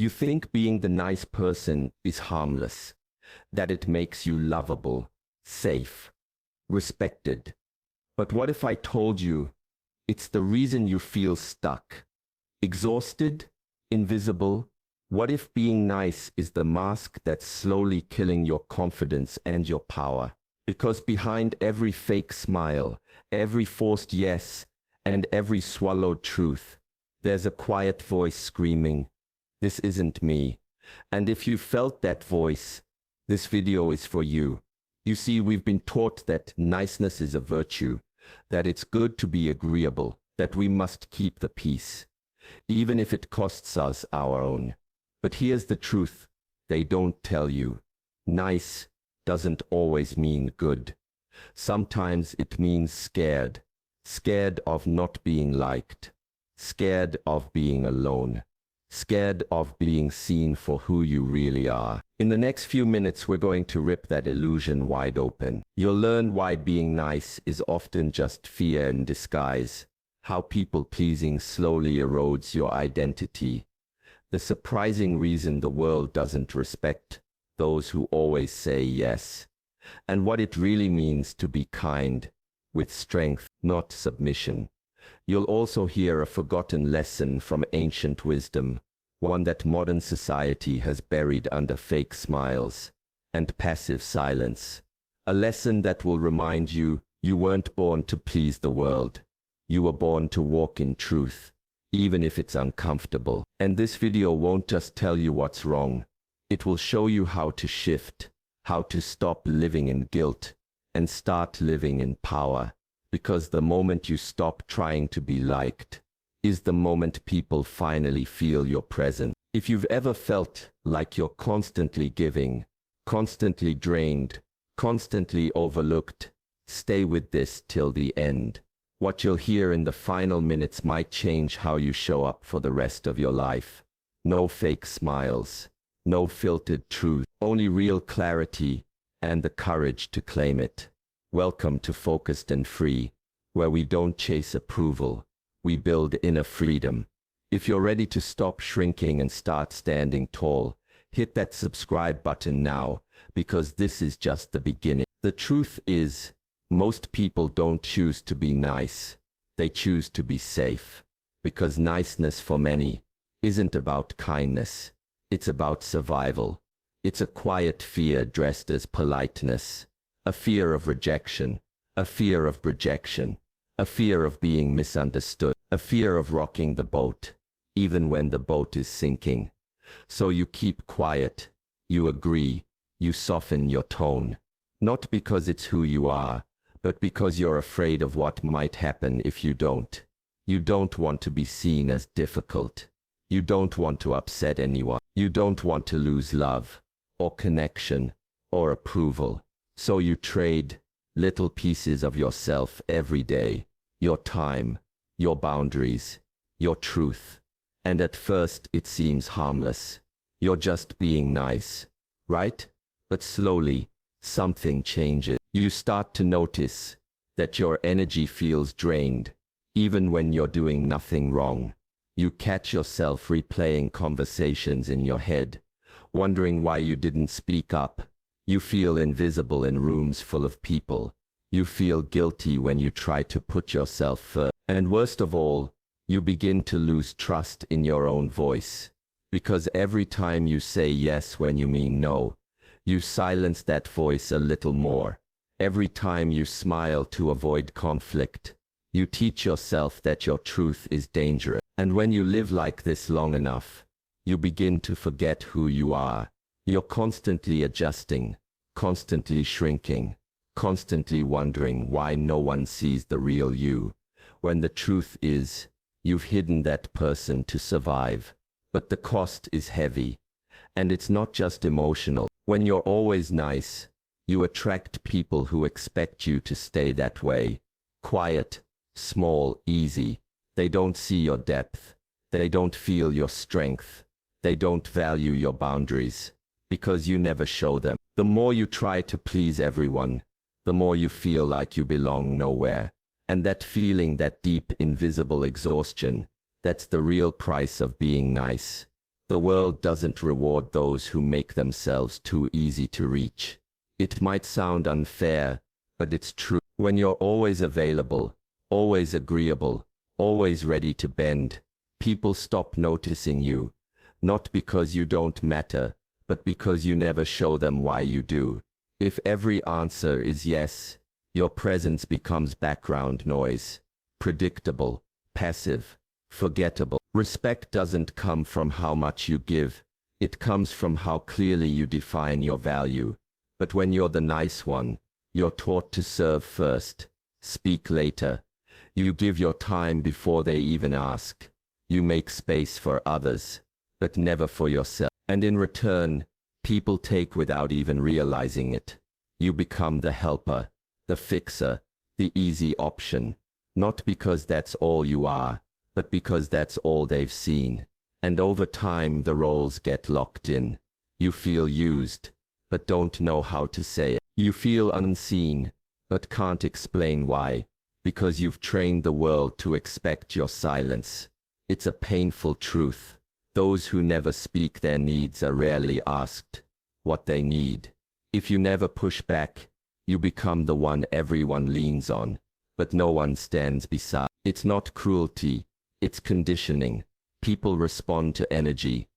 You think being the nice person is harmless, that it makes you lovable, safe, respected. But what if I told you it's the reason you feel stuck, exhausted, invisible? What if being nice is the mask that's slowly killing your confidence and your power? Because behind every fake smile, every forced yes, and every swallowed truth, there's a quiet voice screaming, "This isn't me." And if you felt that voice, this video is for you. You see, we've been taught that niceness is a virtue, that it's good to be agreeable, that we must keep the peace, even if it costs us our own. But here's the truth they don't tell you. Nice doesn't always mean good. Sometimes it means scared. Scared of not being liked. Scared of being alone. Scared of being seen for who you really are. In the next few minutes, we're going to rip that illusion wide open. You'll learn why being nice is often just fear in disguise. How people-pleasing slowly erodes your identity. The surprising reason the world doesn't respect those who always say yes. And what it really means to be kind, with strength, not submission. You'll also hear a forgotten lesson from ancient wisdom, one that modern society has buried under fake smiles and passive silence. A lesson that will remind you you weren't born to please the world. You were born to walk in truth, even if it's uncomfortable. And this video won't just tell you what's wrong. It will show you how to shift, how to stop living in guilt and start living in power. Because the moment you stop trying to be liked is the moment people finally feel your presence. If you've ever felt like you're constantly giving, constantly drained, constantly overlooked, stay with this till the end. What you'll hear in the final minutes might change how you show up for the rest of your life. No fake smiles, no filtered truth, only real clarity and the courage to claim it. Welcome to Focused and Free, where we don't chase approval, we build inner freedom. If you're ready to stop shrinking and start standing tall, hit that subscribe button now, because this is just the beginning. The truth is, most people don't choose to be nice, they choose to be safe. Because niceness for many isn't about kindness, it's about survival. It's a quiet fear dressed as politeness. A fear of rejection, a fear of rejection, a fear of being misunderstood, a fear of rocking the boat, even when the boat is sinking. So you keep quiet, you agree, you soften your tone. Not because it's who you are, but because you're afraid of what might happen if you don't. You don't want to be seen as difficult. You don't want to upset anyone. You don't want to lose love, or connection, or approval. So you trade little pieces of yourself every day, your time, your boundaries, your truth. And at first it seems harmless. You're just being nice, right? But slowly, something changes. You start to notice that your energy feels drained, even when you're doing nothing wrong. You catch yourself replaying conversations in your head, wondering why you didn't speak up. You feel invisible in rooms full of people. You feel guilty when you try to put yourself first. And worst of all, you begin to lose trust in your own voice. Because every time you say yes when you mean no, you silence that voice a little more. Every time you smile to avoid conflict, you teach yourself that your truth is dangerous. And when you live like this long enough, you begin to forget who you are. You're constantly adjusting, constantly shrinking, constantly wondering why no one sees the real you, when the truth is, you've hidden that person to survive. But the cost is heavy, and it's not just emotional. When you're always nice, you attract people who expect you to stay that way. Quiet, small, easy. They don't see your depth. They don't feel your strength. They don't value your boundaries, because you never show them. The more you try to please everyone, the more you feel like you belong nowhere. And that feeling, that deep, invisible exhaustion, that's the real price of being nice. The world doesn't reward those who make themselves too easy to reach. It might sound unfair, but it's true. When you're always available, always agreeable, always ready to bend, people stop noticing you, not because you don't matter, but because you never show them why you do. If every answer is yes, your presence becomes background noise, predictable, passive, forgettable. Respect doesn't come from how much you give, it comes from how clearly you define your value. But when you're the nice one, you're taught to serve first, speak later. You give your time before they even ask. You make space for others, but never for yourself. And in return, people take without even realizing it. You become the helper, the fixer, the easy option, not because that's all you are, but because that's all they've seen. And over time the roles get locked in. You feel used, but don't know how to say it. You feel unseen, but can't explain why, because you've trained the world to expect your silence. It's a painful truth. Those who never speak their needs are rarely asked what they need. If you never push back, you become the one everyone leans on, but no one stands beside. It's not cruelty, it's conditioning. People respond to energy,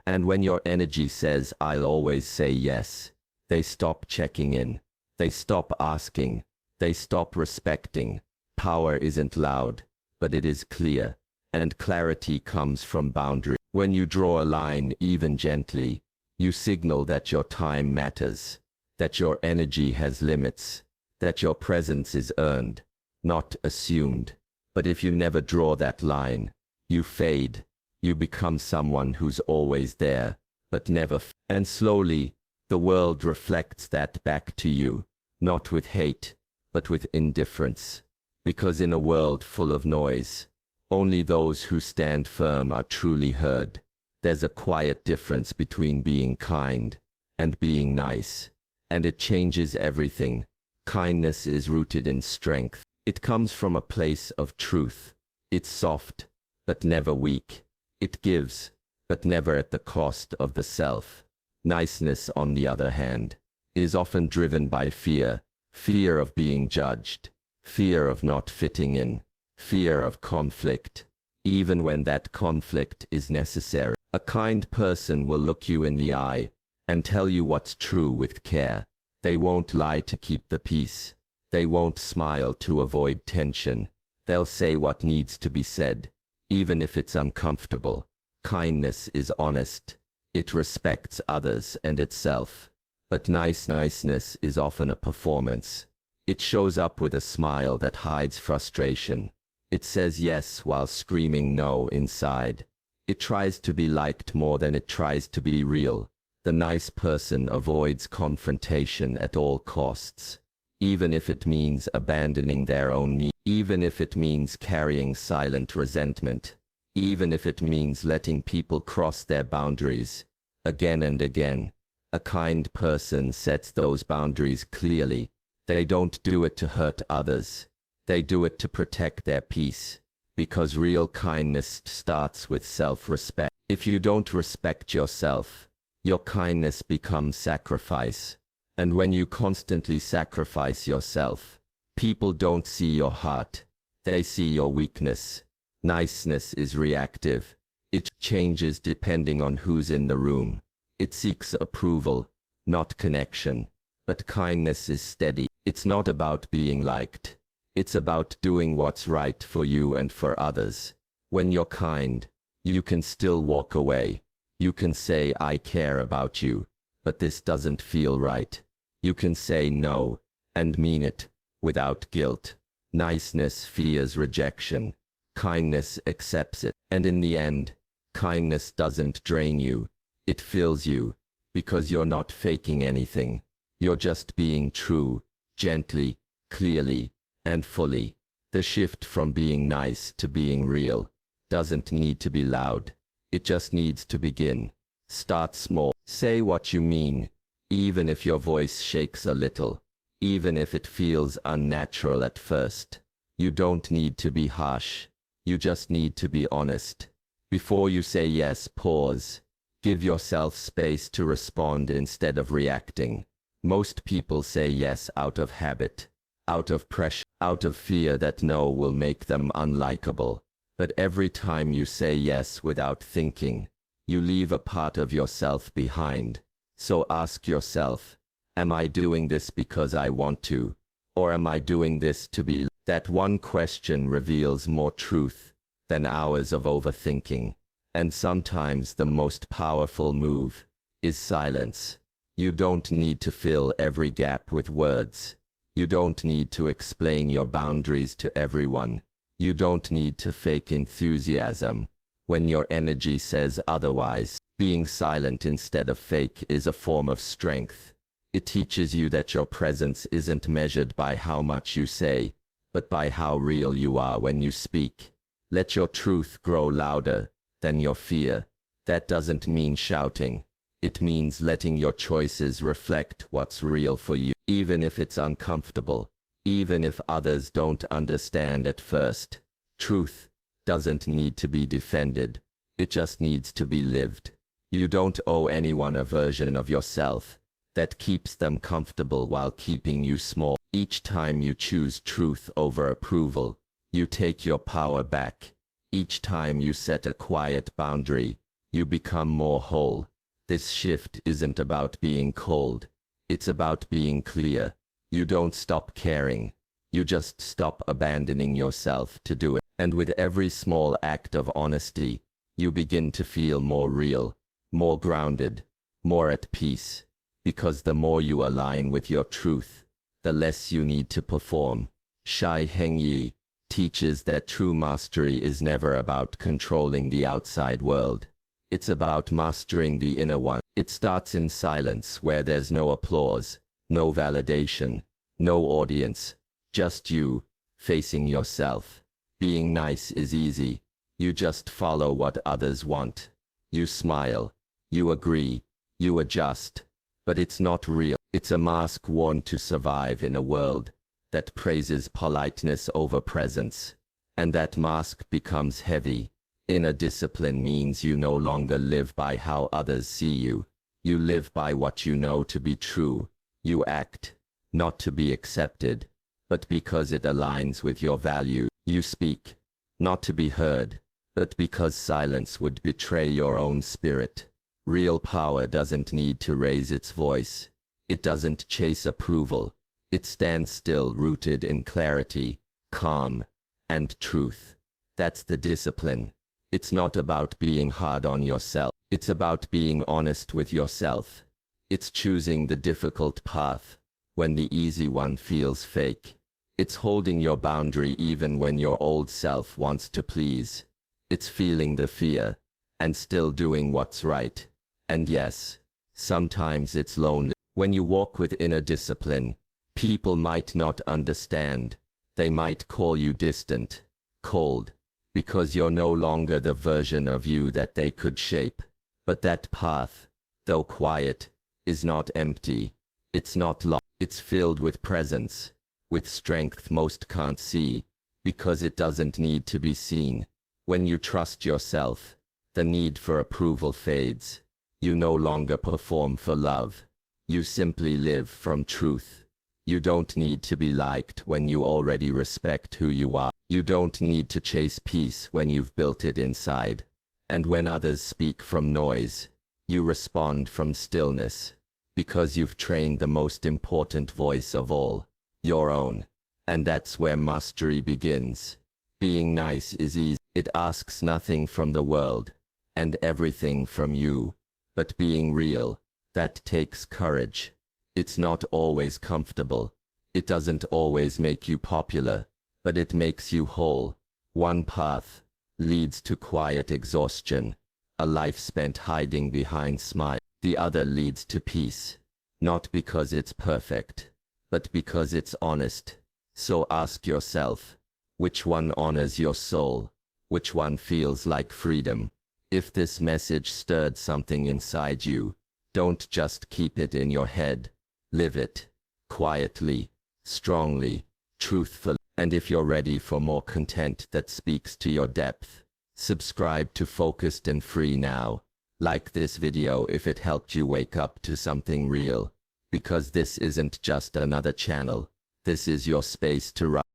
and when your energy says, "I'll always say yes," they stop checking in, they stop asking, they stop respecting. Power isn't loud, but it is clear, and clarity comes from boundary. When you draw a line, even gently, you signal that your time matters, that your energy has limits, that your presence is earned, not assumed. But if you never draw that line, you fade. You become someone who's always there, but never. And slowly, the world reflects that back to you, not with hate, but with indifference. Because in a world full of noise, only those who stand firm are truly heard. There's a quiet difference between being kind and being nice, and it changes everything. Kindness is rooted in strength. It comes from a place of truth. It's soft, but never weak. It gives, but never at the cost of the self. Niceness, on the other hand, is often driven by fear. Fear of being judged, fear of not fitting in, fear of conflict, even when that conflict is necessary. A kind person will look you in the eye and tell you what's true with care. They won't lie to keep the peace. They won't smile to avoid tension. They'll say what needs to be said, even if it's uncomfortable. Kindness is honest. It respects others and itself. But niceness is often a performance. It shows up with a smile that hides frustration. It says yes while screaming no inside. It tries to be liked more than it tries to be real. The nice person avoids confrontation at all costs, even if it means abandoning their own needs, even if it means carrying silent resentment, even if it means letting people cross their boundaries again and again. A kind person sets those boundaries clearly. They don't do it to hurt others. They do it to protect their peace, because real kindness starts with self-respect. If you don't respect yourself, your kindness becomes sacrifice. And when you constantly sacrifice yourself, people don't see your heart. They see your weakness. Niceness is reactive. It changes depending on who's in the room. It seeks approval, not connection. But kindness is steady. It's not about being liked. It's about doing what's right for you and for others. When you're kind, you can still walk away. You can say, "I care about you, but this doesn't feel right." You can say no, and mean it, without guilt. Niceness fears rejection. Kindness accepts it. And in the end, kindness doesn't drain you. It fills you, because you're not faking anything. You're just being true, gently, clearly, and fully. The shift from being nice to being real doesn't need to be loud. It just needs to begin. Start small. Say what you mean, even if your voice shakes a little, even if it feels unnatural at first. You don't need to be harsh. You just need to be honest. Before you say yes, pause. Give yourself space to respond instead of reacting. Most people say yes out of habit, out of pressure, out of fear that no will make them unlikable. But every time you say yes without thinking, you leave a part of yourself behind. So ask yourself, am I doing this because I want to? Or am I doing this to be? That one question reveals more truth than hours of overthinking. And sometimes the most powerful move is silence. You don't need to fill every gap with words. You don't need to explain your boundaries to everyone. You don't need to fake enthusiasm when your energy says otherwise. Being silent instead of fake is a form of strength. It teaches you that your presence isn't measured by how much you say, but by how real you are when you speak. Let your truth grow louder than your fear. That doesn't mean shouting. It means letting your choices reflect what's real for you, even if it's uncomfortable, even if others don't understand at first. Truth doesn't need to be defended. It just needs to be lived. You don't owe anyone a version of yourself that keeps them comfortable while keeping you small. Each time you choose truth over approval, you take your power back. Each time you set a quiet boundary, you become more whole. This shift isn't about being cold. It's about being clear. You don't stop caring. You just stop abandoning yourself to do it. And with every small act of honesty, you begin to feel more real, more grounded, more at peace. Because the more you align with your truth, the less you need to perform. Shi Heng Yi teaches that true mastery is never about controlling the outside world. It's about mastering the inner one. It starts in silence where there's no applause, no validation, no audience, just you, facing yourself. Being nice is easy. You just follow what others want. You smile, you agree, you adjust. But it's not real. It's a mask worn to survive in a world that praises politeness over presence. And that mask becomes heavy. Inner discipline means you no longer live by how others see you. You live by what you know to be true. You act, not to be accepted, but because it aligns with your value. You speak, not to be heard, but because silence would betray your own spirit. Real power doesn't need to raise its voice. It doesn't chase approval. It stands still, rooted in clarity, calm, and truth. That's the discipline. It's not about being hard on yourself. It's about being honest with yourself. It's choosing the difficult path when the easy one feels fake. It's holding your boundary even when your old self wants to please. It's feeling the fear and still doing what's right. And yes, sometimes it's lonely. When you walk with inner discipline, people might not understand. They might call you distant, cold, because you're no longer the version of you that they could shape. But that path, though quiet, is not empty. It's not lost. It's filled with presence, with strength most can't see, because it doesn't need to be seen. When you trust yourself, the need for approval fades. You no longer perform for love. You simply live from truth. You don't need to be liked when you already respect who you are. You don't need to chase peace when you've built it inside. And when others speak from noise, you respond from stillness, because you've trained the most important voice of all, your own. And that's where mastery begins. Being nice is easy. It asks nothing from the world, and everything from you. But being real, that takes courage. It's not always comfortable. It doesn't always make you popular, but it makes you whole. One path leads to quiet exhaustion, a life spent hiding behind smiles. The other leads to peace, not because it's perfect, but because it's honest. So ask yourself, which one honors your soul? Which one feels like freedom? If this message stirred something inside you, don't just keep it in your head. Live it, quietly, strongly, truthfully. And if you're ready for more content that speaks to your depth, subscribe to Focused and Free now. Like this video if it helped you wake up to something real. Because this isn't just another channel. This is your space to rise.